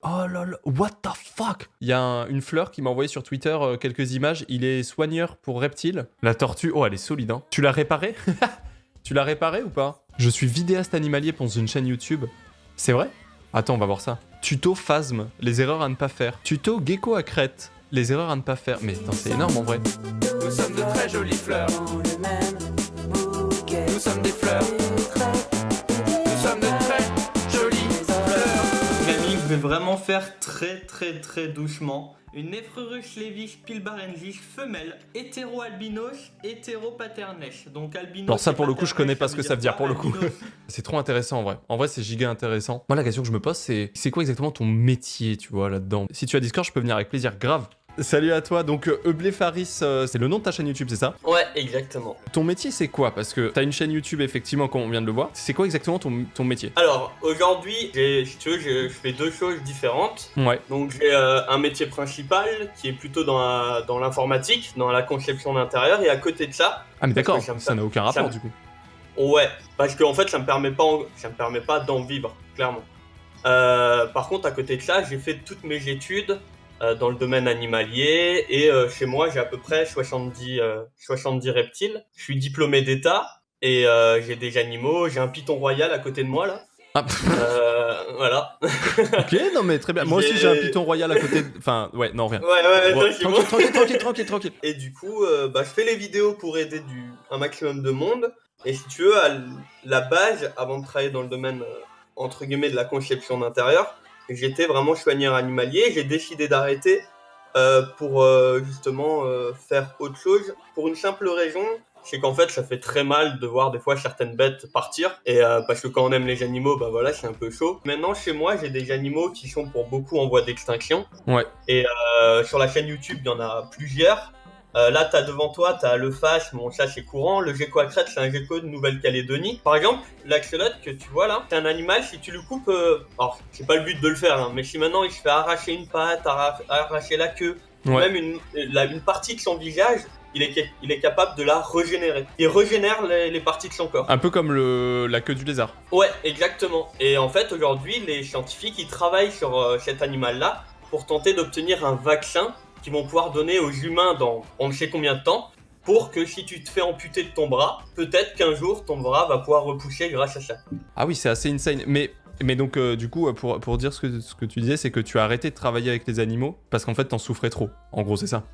Oh là là, what the fuck? Il y a une fleur qui m'a envoyé sur Twitter quelques images. Il est soigneur pour reptiles. La tortue, oh elle est solide hein. Tu l'as réparée? Tu l'as réparée ou pas? Je suis vidéaste animalier pour une chaîne YouTube. C'est vrai? Attends, on va voir ça. Tuto Phasm, les erreurs à ne pas faire. Tuto Gecko à crête, les erreurs à ne pas faire. Mais attends, c'est énorme en vrai. Nous sommes de très jolies fleurs. Nous sommes des fleurs. Nous sommes de très jolies fleurs. Camille veut vraiment faire très doucement. Une Nephrurus levis pilbarensis femelle, hétéro-albinos, hétéro-paternèche. Donc albinos. Alors ça pour le coup je connais pas ce que ça veut dire pour le coup. C'est trop intéressant en vrai. En vrai c'est giga intéressant. Moi la question que je me pose c'est quoi exactement ton métier tu vois là-dedans? Si tu as Discord je peux venir avec plaisir, grave. Salut à toi, donc Eublé Faris, c'est le nom de ta chaîne YouTube, c'est ça? Ouais, exactement. Ton métier c'est quoi? Parce que t'as une chaîne YouTube effectivement comme on vient de le voir. C'est quoi exactement ton métier? Alors aujourd'hui, si tu veux, je fais deux choses différentes. Ouais. Donc j'ai un métier principal qui est plutôt dans l'informatique, dans la conception d'intérieur, et à côté de ça. Ah mais d'accord, ça n'a aucun rapport du coup. Ouais, parce qu'en fait ça me permet pas d'en vivre, clairement. Par contre à côté de ça, j'ai fait toutes mes études dans le domaine animalier et chez moi j'ai à peu près 70 reptiles. Je suis diplômé d'état et j'ai des animaux, j'ai un python royal à côté de moi là. Ah. Voilà. Ok, non mais très bien. Moi aussi j'ai un python royal à côté. Enfin, ouais, non, rien. Ouais, tranquille. Et du coup, je fais les vidéos pour aider un maximum de monde. Et si tu veux, à la base, avant de travailler dans le domaine entre guillemets de la conception d'intérieur, j'étais vraiment soigneur animalier. J'ai décidé d'arrêter pour justement faire autre chose pour une simple raison. C'est qu'en fait ça fait très mal de voir des fois certaines bêtes partir et parce que quand on aime les animaux bah voilà c'est un peu chaud. Maintenant chez moi j'ai des animaux qui sont pour beaucoup en voie d'extinction. Ouais. Et sur la chaîne YouTube il y en a plusieurs. Là t'as devant toi t'as le Fache, bon ça c'est courant. Le gecko à crête c'est un gecko de Nouvelle-Calédonie. Par exemple l'axolote que tu vois là, c'est un animal si tu le coupes, alors c'est pas le but de le faire hein, mais si maintenant il se fait arracher une patte, arracher la queue, ouais. même une partie de son visage, il est capable de la régénérer. Il régénère les parties de son corps. Un peu comme la queue du lézard. Ouais, exactement. Et en fait, aujourd'hui, les scientifiques, ils travaillent sur cet animal-là pour tenter d'obtenir un vaccin qu'ils vont pouvoir donner aux humains dans on ne sait combien de temps, pour que si tu te fais amputer de ton bras, peut-être qu'un jour, ton bras va pouvoir repousser grâce à ça. Ah oui, c'est assez insane. Mais donc, du coup, pour dire ce que tu disais, c'est que tu as arrêté de travailler avec les animaux parce qu'en fait, t'en souffrais trop. En gros, c'est ça.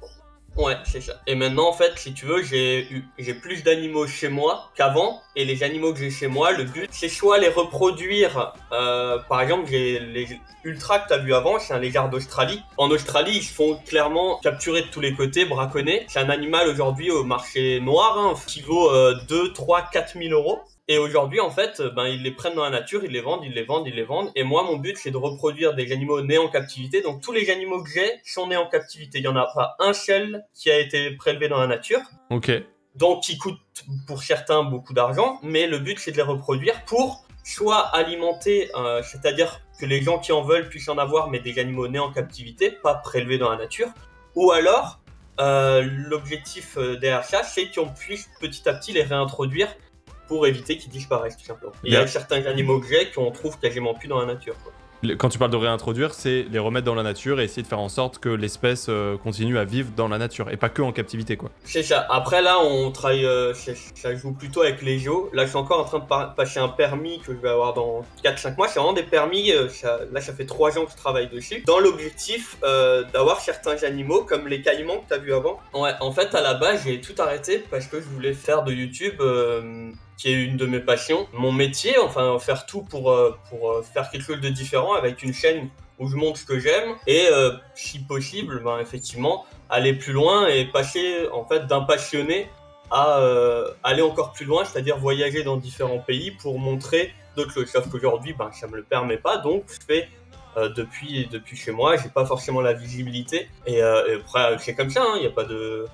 Ouais, c'est ça. Et maintenant, en fait, si tu veux, j'ai plus d'animaux chez moi qu'avant. Et les animaux que j'ai chez moi, le but, c'est soit les reproduire. Par exemple, j'ai les ultras que t'as vu avant, c'est un lézard d'Australie. En Australie, ils se font clairement capturer de tous les côtés, braconner. C'est un animal aujourd'hui au marché noir, hein, qui vaut 2, 3, 4 000 euros. Et aujourd'hui, en fait, ils les prennent dans la nature, ils les vendent. Et moi, mon but, c'est de reproduire des animaux nés en captivité. Donc, tous les animaux que j'ai sont nés en captivité. Il n'y en a pas un seul qui a été prélevé dans la nature. Ok. Donc, qui coûte pour certains beaucoup d'argent. Mais le but, c'est de les reproduire pour soit alimenter, c'est-à-dire que les gens qui en veulent puissent en avoir, mais des animaux nés en captivité, pas prélevés dans la nature. Ou alors, l'objectif derrière ça, c'est qu'on puisse petit à petit les réintroduire pour éviter qu'ils disparaissent tout simplement. Il y a certains animaux que j'ai qu'on trouve quasiment plus dans la nature, quoi. Quand tu parles de réintroduire, c'est les remettre dans la nature et essayer de faire en sorte que l'espèce continue à vivre dans la nature et pas que en captivité, quoi. C'est ça. Après là, on travaille, ça joue plutôt avec les géos. Là, je suis encore en train de passer un permis que je vais avoir dans 4-5 mois. C'est vraiment des permis, là, ça fait 3 ans que je travaille dessus. Dans l'objectif d'avoir certains animaux, comme les caïmans que t'as vu avant. Ouais, en fait, à la base, j'ai tout arrêté parce que je voulais faire de YouTube... qui est une de mes passions, mon métier, enfin faire tout pour faire quelque chose de différent avec une chaîne où je montre ce que j'aime et si possible, effectivement, aller plus loin et passer en fait d'un passionné à aller encore plus loin, c'est-à-dire voyager dans différents pays pour montrer d'autres choses. Sauf qu'aujourd'hui, ça me le permet pas, donc je fais depuis chez moi, j'ai pas forcément la visibilité et après c'est comme ça, hein, y a pas de...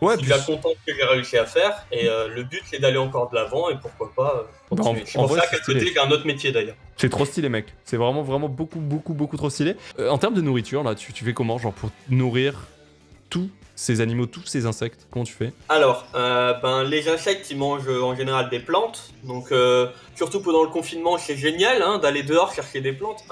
Ouais, je suis déjà content de ce que j'ai réussi à faire et le but c'est d'aller encore de l'avant et pourquoi pas continuer. C'est pour ça qu'à côté j'ai un autre métier d'ailleurs. C'est trop stylé mec, c'est vraiment beaucoup trop stylé. En termes de nourriture là, tu fais comment genre pour nourrir tous ces animaux, tous ces insectes, comment tu fais? Alors, les insectes ils mangent en général des plantes, donc surtout pendant le confinement c'est génial hein, d'aller dehors chercher des plantes.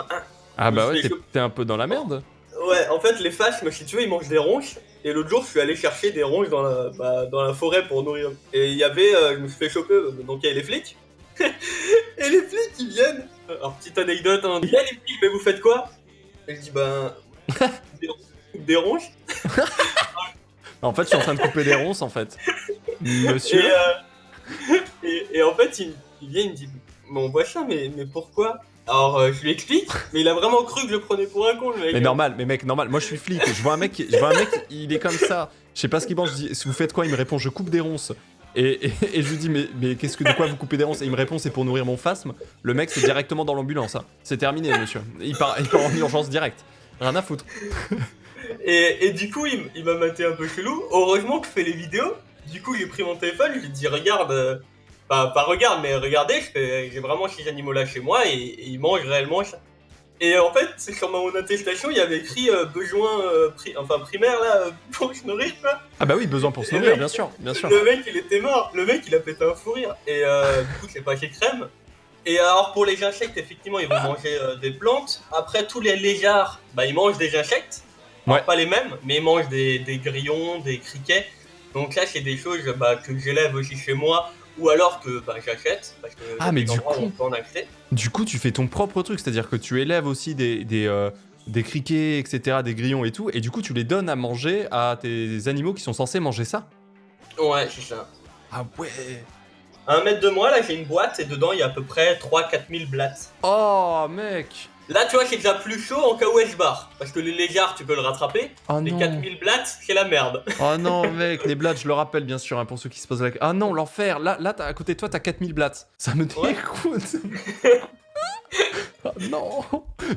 Ah bah Je ouais, me suis t'es un peu dans la merde. Ouais, en fait, les phasmes, si tu veux, ils mangent des ronces. Et l'autre jour, je suis allé chercher des ronces dans la forêt pour nourrir. Et il y avait, je me suis fait choper, donc il y a les flics. Et les flics, ils viennent. Alors, petite anecdote, hein. Ils viennent, les flics, mais vous faites quoi? Et je dis, ben. des ronces. En fait, je suis en train de couper des ronces, en fait. Monsieur. Et en fait, il vient, il me dit, mais on voit ça, mais pourquoi? Alors, je lui explique, mais il a vraiment cru que je le prenais pour un con, le mec. Mais normal, mais mec, normal. Moi, je suis flic. Je vois un mec, il est comme ça. Je sais pas ce qu'il mange. Je dis, vous faites quoi? Il me répond, je coupe des ronces. Et je lui dis, mais de quoi vous coupez des ronces? Et il me répond, c'est pour nourrir mon phasme. Le mec, c'est directement dans l'ambulance. Hein. C'est terminé, monsieur. Il part en urgence directe. Rien à foutre. Et du coup, il m'a maté un peu chelou. Heureusement que je fais les vidéos. Du coup, j'ai pris mon téléphone, je lui ai dit, regarde. Pas regarde, mais regardez, j'ai vraiment ces animaux-là chez moi et ils mangent réellement ça. Et en fait, c'est sur mon attestation, il y avait écrit besoin primaire là, pour se nourrir, quoi. Ah bah oui, besoin pour se nourrir, bien sûr, bien sûr. Le mec, il était mort. Le mec, il a pété un fou rire. Et du coup, c'est passé crème. Et alors, pour les insectes, effectivement, ils vont manger des plantes. Après, tous les lézards, bah, ils mangent des insectes. Alors, Ouais. pas les mêmes, mais ils mangent des grillons, des criquets. Donc là, c'est des choses que j'élève aussi chez moi. Ou alors que j'achète, parce que Ah, mais des du endroits où coup- on peut en acheter. Du coup, tu fais ton propre truc, c'est-à-dire que tu élèves aussi des criquets, etc., des grillons et tout, et du coup, tu les donnes à manger à tes animaux qui sont censés manger ça. Ouais, c'est ça. Ah ouais. À 1 mètre de moi, là, j'ai une boîte et dedans, il y a à peu près 3-4 000 blattes. Oh, mec. Là, tu vois, c'est déjà plus chaud en cas où je barre. Parce que les lézards, tu peux le rattraper. Oh Les non. 4000 blattes, c'est la merde. Oh non, mec, les blattes, je le rappelle bien sûr, hein, pour ceux qui se posent la question. Ah non, l'enfer. Là, à côté de toi, t'as 4000 blattes. Ça me Ouais. dégoûte. Oh non.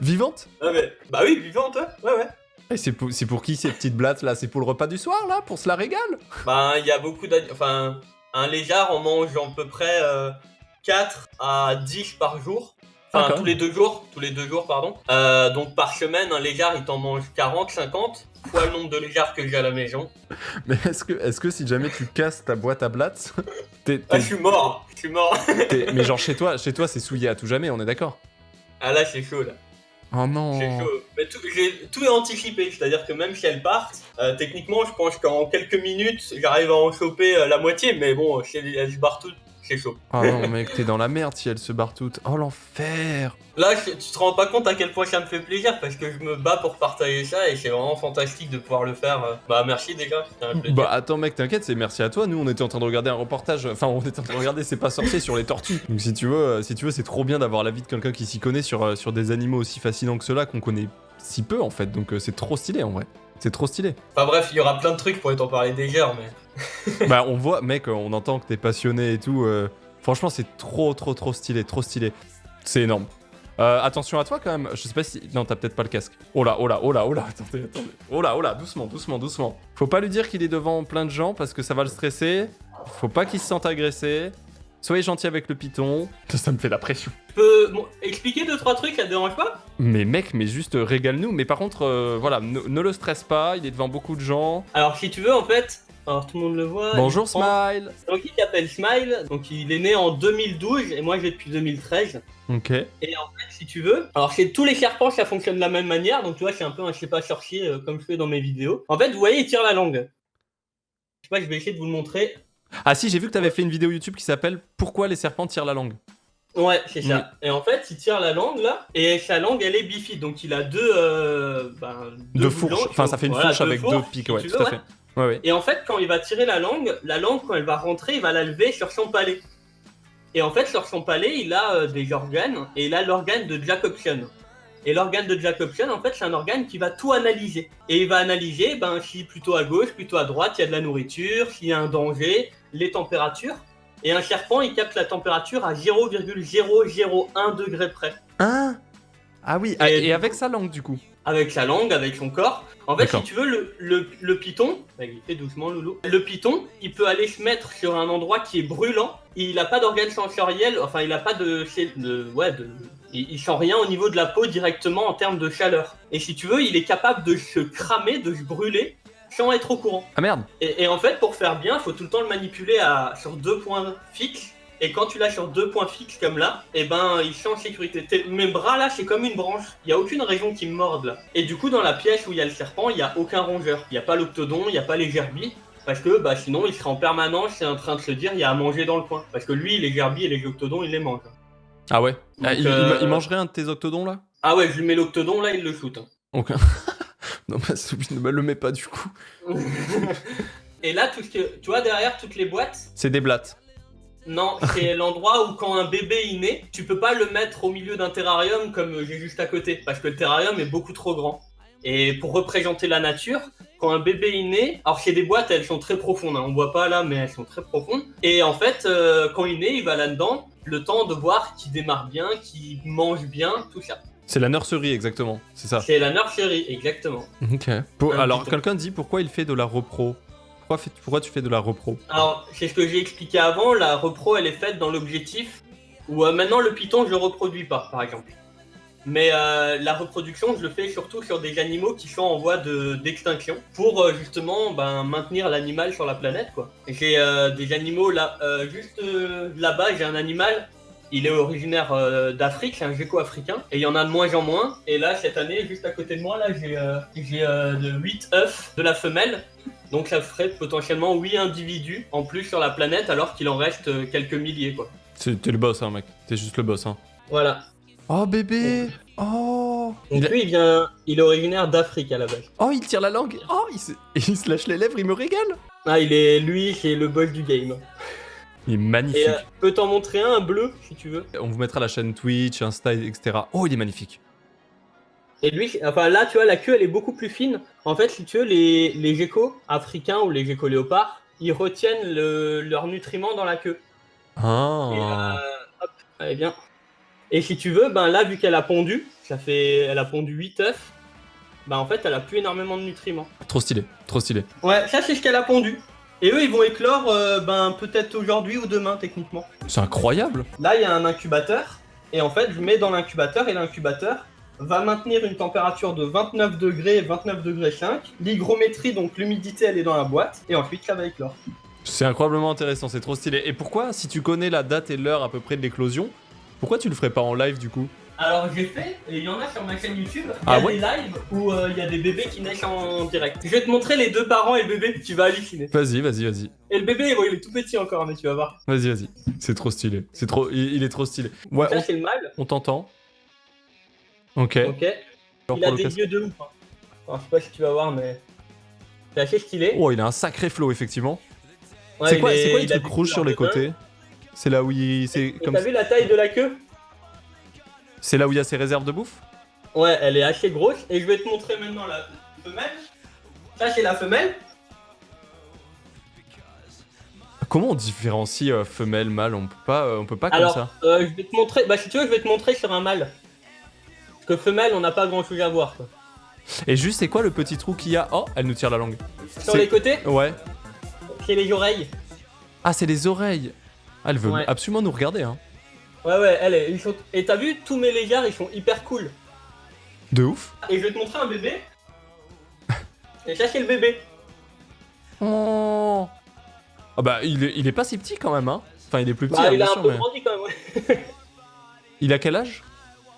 Vivante? Ah, mais, bah oui, vivante, ouais. Et c'est pour qui ces petites blattes là? C'est pour le repas du soir là? Pour se la régale? Il y a beaucoup d'animaux. Enfin, un lézard, on mange à peu près 4 à 10 par jour. Enfin, D'accord. tous les 2 jours, pardon. Donc par semaine, un lézard, il t'en mange 40, 50, fois le nombre de lézards que j'ai à la maison. Mais est-ce que si jamais tu casses ta boîte à blattes, Ah, je suis mort. mais genre chez toi c'est souillé à tout jamais, on est d'accord? Ah là, c'est chaud, là. Oh non. C'est chaud. Mais tout est anticipé, c'est-à-dire que même si elles partent, techniquement, je pense qu'en quelques minutes, j'arrive à en choper la moitié, mais bon, si elles se barrent toutes, c'est chaud. Oh non mec, t'es dans la merde si elles se barrent toutes. Oh l'enfer. Là, tu te rends pas compte à quel point ça me fait plaisir, parce que je me bats pour partager ça, et c'est vraiment fantastique de pouvoir le faire. Bah merci déjà, c'était un plaisir. Bah attends mec, t'inquiète, c'est merci à toi. Nous on était en train de regarder un reportage, enfin on était en train de regarder C'est pas sorcier sur les tortues. Donc si tu veux, c'est trop bien d'avoir l'avis de quelqu'un qui s'y connaît sur des animaux aussi fascinants que ceux-là qu'on connaît si peu en fait. Donc c'est trop stylé en vrai. C'est trop stylé. Enfin bref, il y aura plein de trucs pour t'en parler des heures, mais... Bah on voit, mec, on entend que t'es passionné et tout. Franchement, c'est trop stylé, trop stylé. C'est énorme. Attention à toi quand même. Je sais pas si. Non, t'as peut-être pas le casque. Oh là. Attendez. Oh là. Doucement. Faut pas lui dire qu'il est devant plein de gens parce que ça va le stresser. Faut pas qu'il se sente agressé. Soyez gentil avec le python. Ça me fait la pression. Tu peux expliquer 2-3 trucs, ça te dérange pas? Mais mec, mais juste régale-nous. Mais par contre, voilà, ne le stresse pas. Il est devant beaucoup de gens. Alors si tu veux, en fait... Alors tout le monde le voit. Bonjour il prend- Smile. Donc il s'appelle Smile, donc il est né en 2012 et moi j'ai depuis 2013. Ok. Et en fait, si tu veux, alors chez tous les serpents ça fonctionne de la même manière, donc tu vois, c'est un peu un je sais pas sorcier comme je fais dans mes vidéos. En fait, vous voyez, il tire la langue. Je sais pas, je vais essayer de vous le montrer. Ah si, j'ai vu que t'avais fait une vidéo YouTube qui s'appelle Pourquoi les serpents tirent la langue. Ouais, c'est ça. Et en fait, il tire la langue là, et sa langue elle est bifide, donc il a deux Deux boudins fourches. qui Enfin, ont- ça fait une voilà, fourche avec deux fourches, pics, si ouais, tu tout veux, à fait. Ouais. Et en fait, quand il va tirer la langue, quand elle va rentrer, il va la lever sur son palais. Et en fait, sur son palais, il a des organes, et il a l'organe de Jacobson. Et l'organe de Jacobson, en fait, c'est un organe qui va tout analyser. Et il va analyser, si plutôt à gauche, plutôt à droite, il y a de la nourriture, s'il y a un danger, les températures. Et un serpent, il capte la température à 0,001 degré près. Hein? Ah oui, et avec sa langue du coup. Avec sa langue, avec son corps. En fait, D'accord. si tu veux, le python, il fait doucement, loulou. Le python, il peut aller se mettre sur un endroit qui est brûlant. Il n'a pas d'organe sensoriel, enfin, il n'a pas il sent rien au niveau de la peau directement en termes de chaleur. Et si tu veux, il est capable de se cramer, de se brûler, sans être au courant. Ah merde. Et en fait, pour faire bien, il faut tout le temps le manipuler sur 2 points fixes. Et quand tu l'as sur 2 points fixes comme là, et ben il change sécurité. Mes bras là, c'est comme une branche. Il y a aucune raison qu'ils me mordent là. Et du coup, dans la pièce où il y a le serpent, il y a aucun rongeur. Il y a pas l'octodon, il y a pas les gerbilles. Parce que bah sinon, il serait en permanence en train de se dire il y a à manger dans le coin. Parce que lui, les gerbilles et les octodons, il les mange. Ah ouais. Donc, Il mangerait un de tes octodons là? Ah ouais, je lui mets l'octodon là, il le shoot. Aucun. Non, bah, ne me le mets pas du coup. Et là, tout ce que tu vois derrière toutes les boîtes, C'est des blattes. non, c'est l'endroit où quand un bébé il naît, tu peux pas le mettre au milieu d'un terrarium comme j'ai juste à côté, parce que le terrarium est beaucoup trop grand. Et pour représenter la nature, quand un bébé il naît, alors c'est des boîtes, elles sont très profondes, hein, on voit pas là, mais elles sont très profondes. Et en fait, quand il naît, il va là-dedans, le temps de voir qu'il démarre bien, qu'il mange bien, tout ça. C'est la nurserie exactement, c'est ça. C'est la nurserie, exactement. Ok. Un Alors, petit quelqu'un dit pourquoi il fait de la repro. Pourquoi tu fais de la repro? Alors, c'est ce que j'ai expliqué avant, la repro elle est faite dans l'objectif où maintenant le python je le reproduis pas, par exemple. Mais la reproduction je le fais surtout sur des animaux qui sont en voie d'extinction pour justement maintenir l'animal sur la planète quoi. J'ai des animaux là, juste là-bas j'ai un animal, il est originaire d'Afrique, c'est un gecko africain et il y en a de moins en moins. Et là cette année, juste à côté de moi, là j'ai de 8 œufs de la femelle. Donc ça ferait potentiellement 8 individus en plus sur la planète alors qu'il en reste quelques milliers quoi. T'es le boss hein mec, t'es juste le boss hein. Voilà. Oh bébé. Oh. Donc lui il est originaire d'Afrique à la base. Oh il tire la langue. Oh il se lâche les lèvres, il me régale. Ah lui c'est le boss du game. Il est magnifique. Et je peux t'en montrer un bleu si tu veux. On vous mettra la chaîne Twitch, Insta, etc. Oh il est magnifique. Et lui, enfin là tu vois la queue elle est beaucoup plus fine. En fait si tu veux les geckos africains ou les geckos léopards, ils retiennent leurs nutriments dans la queue. Ah. Et hop, allez bien. Et si tu veux, là vu qu'elle a pondu, elle a pondu 8 œufs, en fait elle a plus énormément de nutriments. Trop stylé, trop stylé. Ouais, ça c'est ce qu'elle a pondu. Et eux ils vont éclore peut-être aujourd'hui ou demain techniquement. C'est incroyable. Là il y a un incubateur, et en fait je mets dans l'incubateur, et l'incubateur va maintenir une température de 29 degrés, 29 degrés 5. L'hygrométrie, donc l'humidité elle est dans la boîte, et ensuite ça va éclore. C'est incroyablement intéressant, c'est trop stylé. Et pourquoi, si tu connais la date et l'heure à peu près de l'éclosion, pourquoi tu le ferais pas en live du coup? Alors j'ai fait, et il y en a sur ma chaîne YouTube, il y Ah a ouais des lives où il y a des bébés qui naissent en direct. Je vais te montrer les 2 parents et le bébé, tu vas halluciner. Vas-y. Et le bébé, il est tout petit encore, mais tu vas voir. Vas-y. C'est trop stylé. C'est trop, il est trop stylé. Ouais, Ça c'est le mâle. on t'entend. Ok. Ok. Alors, Il a pour le des casque. yeux de ouf. Hein. Alors, je sais pas si tu vas voir, mais c'est assez stylé. Oh, il a un sacré flow effectivement. Ouais, c'est quoi il les a trucs des rouges sur les couleurs de côtés? C'est là où il, c'est Et comme, t'as vu la taille de la queue? c'est là où il y a ses réserves de bouffe? Ouais, elle est assez grosse. Et je vais te montrer maintenant la femelle. Ça c'est la femelle. Comment on différencie femelle, mâle? On peut pas comme Alors, ça. je vais te montrer. Si tu veux, je vais te montrer sur un mâle. Parce que femelle, on n'a pas grand chose à voir. Quoi. Et juste, c'est quoi le petit trou qu'il y a? Oh, elle nous tire la langue. Sur C'est- les côtés, Ouais. c'est les oreilles. Ah, c'est les oreilles. Ah, elle veut Ouais. absolument nous regarder, hein. Ouais, ils sont... Et t'as vu, tous mes lézards, ils sont hyper cool. De ouf. Et je vais te montrer un bébé. Et ça, c'est le bébé. Oh. Ah bah, il est pas si petit quand même, hein. Enfin, il est plus petit, hein, Il bien a un sûr, peu mais... grandi quand même, ouais. Il a quel âge?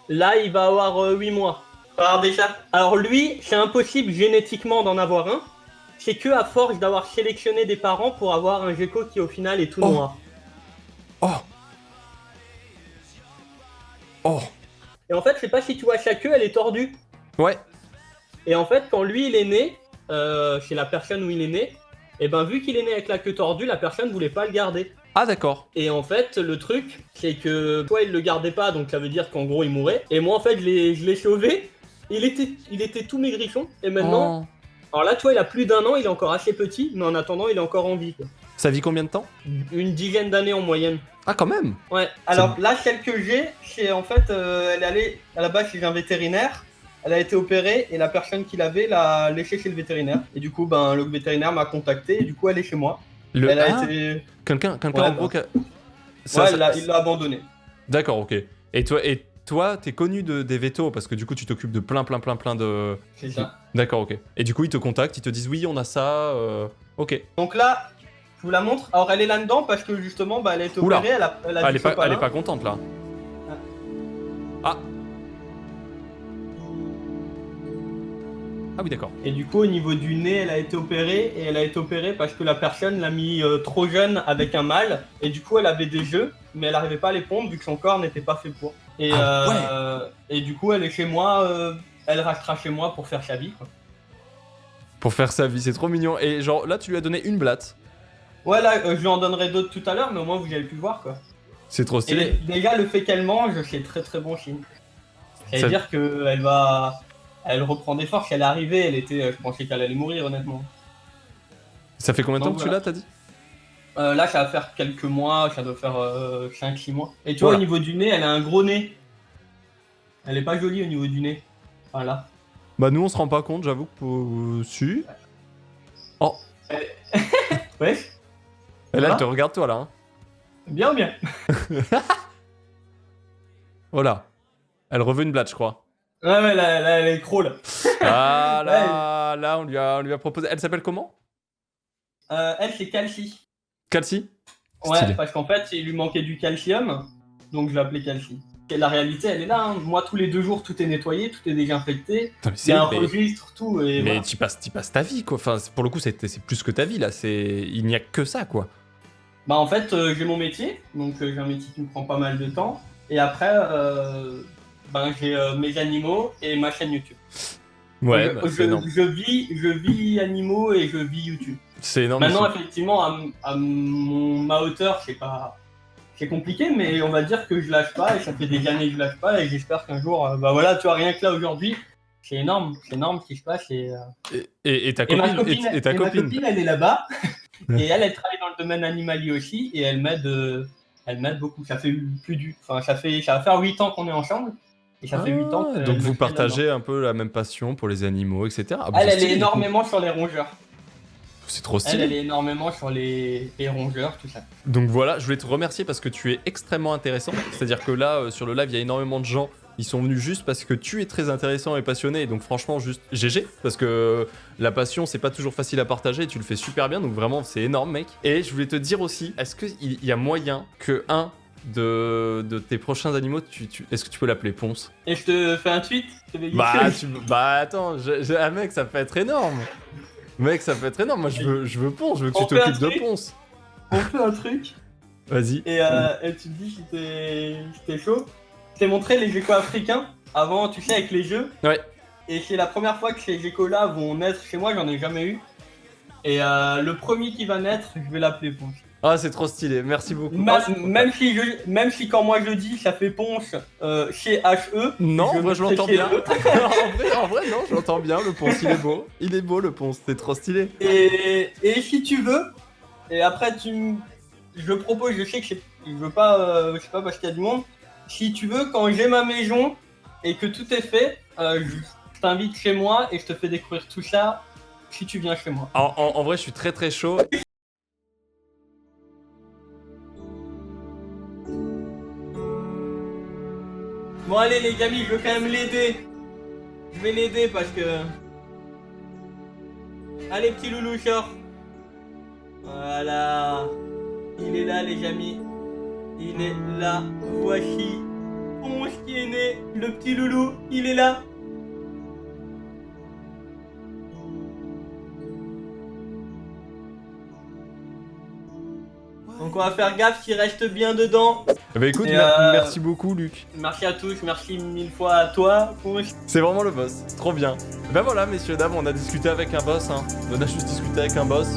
Là, il va avoir 8 mois. Alors déjà, alors lui, c'est impossible génétiquement d'en avoir un. C'est que à force d'avoir sélectionné des parents pour avoir un gecko qui au final est tout Oh. noir. Oh. Oh. Et en fait, je sais pas si tu vois sa queue, elle est tordue. Ouais. Et en fait, quand lui il est né, chez la personne où il est né, et vu qu'il est né avec la queue tordue, la personne voulait pas le garder. Ah, d'accord. Et en fait, le truc, c'est que toi il le gardait pas, donc ça veut dire qu'en gros il mourait. Et moi en fait, je l'ai sauvé. Il était tout maigrichon. Et maintenant, Oh. alors là, toi, il a plus d'1 an, il est encore assez petit, mais en attendant, il est encore en vie. Quoi. Ça vit combien de temps? Une dizaine d'années en moyenne. Ah, quand même. Ouais. Alors là, celle que j'ai, c'est en fait, elle est allée à la base chez un vétérinaire. Elle a été opérée et la personne qui l'avait l'a laissée chez le vétérinaire. Et du coup, le vétérinaire m'a contacté et du coup, elle est chez moi. Elle a été. Quelqu'un Ouais, en gros... il l'a abandonnée. D'accord, ok. Et toi, t'es connu des vétos parce que du coup, tu t'occupes de plein de... C'est ça. D'accord, ok. Et du coup, ils te contactent, ils te disent oui, on a ça. Ok. Donc là, Je vous la montre. Alors elle est là-dedans parce que justement, bah, elle a été Oula. opérée, elle a Ah, du elle est sopalin. pas contente là. Ah. Ah oui, d'accord. Et du coup, au niveau du nez, elle a été opérée. Et elle a été opérée parce que la personne l'a mis trop jeune avec un mâle. Et du coup, elle avait des jeux, mais elle n'arrivait pas à les pondre vu que son corps n'était pas fait pour. Et, et du coup, elle est chez moi. Elle restera chez moi pour faire sa vie, quoi. Pour faire sa vie, c'est trop mignon. Et genre, là, tu lui as donné une blatte. Ouais, là, je lui en donnerai d'autres tout à l'heure, mais au moins, vous avez pu voir, quoi. C'est trop Et stylé. déjà, le fait qu'elle mange, c'est très très bon signe. Ça Ça- veut dire qu'elle va... Elle reprend des forces. Elle est arrivée, elle était... Je pensais qu'elle allait mourir, honnêtement. Ça fait combien de temps Donc, que tu voilà. l'as, t'as dit? Là, ça va faire quelques mois, ça doit faire 5-6 mois. Et tu vois, Voilà. au niveau du nez, elle a un gros nez. Elle est pas jolie au niveau du nez. Voilà. Bah, nous, on se rend pas compte, j'avoue que. Si. Oh. Ouais, Et là, Voilà. elle te regarde, toi, là. Hein. bien, bien. Voilà. Elle reveut une blatte, je crois. Ouais, là, elle est gros, là. Ah là, on lui a proposé. Elle s'appelle comment? Elle, c'est Calci. Calci? Ouais, Stylé. parce qu'en fait, il lui manquait du calcium, donc je l'ai appelé Calci. Et la réalité, elle est là. Hein. Moi, tous les 2 jours, tout est nettoyé, tout est désinfecté. Putain, mais Il y a un mais registre, tout. Et mais voilà. t'y passes ta vie, quoi. Enfin, pour le coup, c'est plus que ta vie, là. Il n'y a que ça, quoi. Bah, en fait, j'ai mon métier, donc j'ai un métier qui me prend pas mal de temps. Et après, ben, j'ai mes animaux et ma chaîne YouTube. Ouais, Donc, bah, c'est énorme. je vis animaux et je vis YouTube. C'est énorme. Maintenant, ici. effectivement, ma hauteur, c'est compliqué, mais on va dire que je lâche pas et ça fait des années que je lâche pas et j'espère qu'un jour, bah voilà, tu vois, rien que là aujourd'hui, c'est énorme ce qui se passe. Et ta Et ma copine, copine, et ta ma copine. copine, elle est là-bas et elle travaille dans le domaine animalier aussi et elle m'aide beaucoup. Ça fait ça va faire 8 ans qu'on est ensemble et ça fait 8 ans que Donc je vous suis partagez un peu la même passion pour les animaux, etc. Ah, bah, là-dedans. c'est Elle est stylé, du coup. énormément sur les rongeurs. C'est trop Elle stylé. est énormément sur les rongeurs, tout ça. Donc voilà, je voulais te remercier parce que tu es extrêmement intéressant. C'est-à-dire que là, sur le live, il y a énormément de gens. Ils sont venus juste parce que tu es très intéressant et passionné. Et donc franchement, juste GG. Parce que la passion, c'est pas toujours facile à partager. Et tu le fais super bien. Donc vraiment, c'est énorme, mec. Et je voulais te dire aussi, est-ce qu'il y a moyen que un de tes prochains animaux, est-ce que tu peux l'appeler Ponce? Et je te fais un tweet. Je te fais Bah attends, ah, mec, ça peut être énorme. Mec, ça peut être énorme. Moi, je veux Ponce. Je veux que On tu fait un t'occupes de truc. Ponce. On fait un truc. Vas-y. Et tu me dis si t'es chaud. Je t'ai montré les geckos africains avant, tu sais, avec les jeux. Ouais. Et c'est la première fois que ces geckos-là vont naître chez moi, j'en ai jamais eu. Et le premier qui va naître, je vais l'appeler Ponce. Ah, c'est trop stylé. Merci beaucoup. Même si quand moi je le dis, ça fait Ponce chez HE. Non, je en vrai, je mettrai l'entends chez bien. eux. en vrai, non, j'entends bien. Le ponce, il est beau. Il est beau, le ponce. C'est trop stylé. Et si tu veux, et après je propose, je sais que je veux pas, je sais pas parce qu'il y a du monde. Si tu veux, quand j'ai ma maison et que tout est fait, je t'invite chez moi et je te fais découvrir tout ça si tu viens chez moi. En vrai, je suis très très chaud. Bon allez les amis, je veux quand même l'aider. Je vais l'aider parce que... Allez petit loulou, sort. Voilà. Il est là les amis. Il est là. Voici Ponce qui est né. Le petit loulou, il est là. Donc on va faire gaffe qu'il reste bien dedans. Bah écoute, Et merci beaucoup, Luc. Merci à tous, merci 1000 fois à toi, Ponce. C'est vraiment le boss. C'est trop bien. Ben voilà, messieurs, dames, on a discuté avec un boss. Hein. On a juste discuté avec un boss.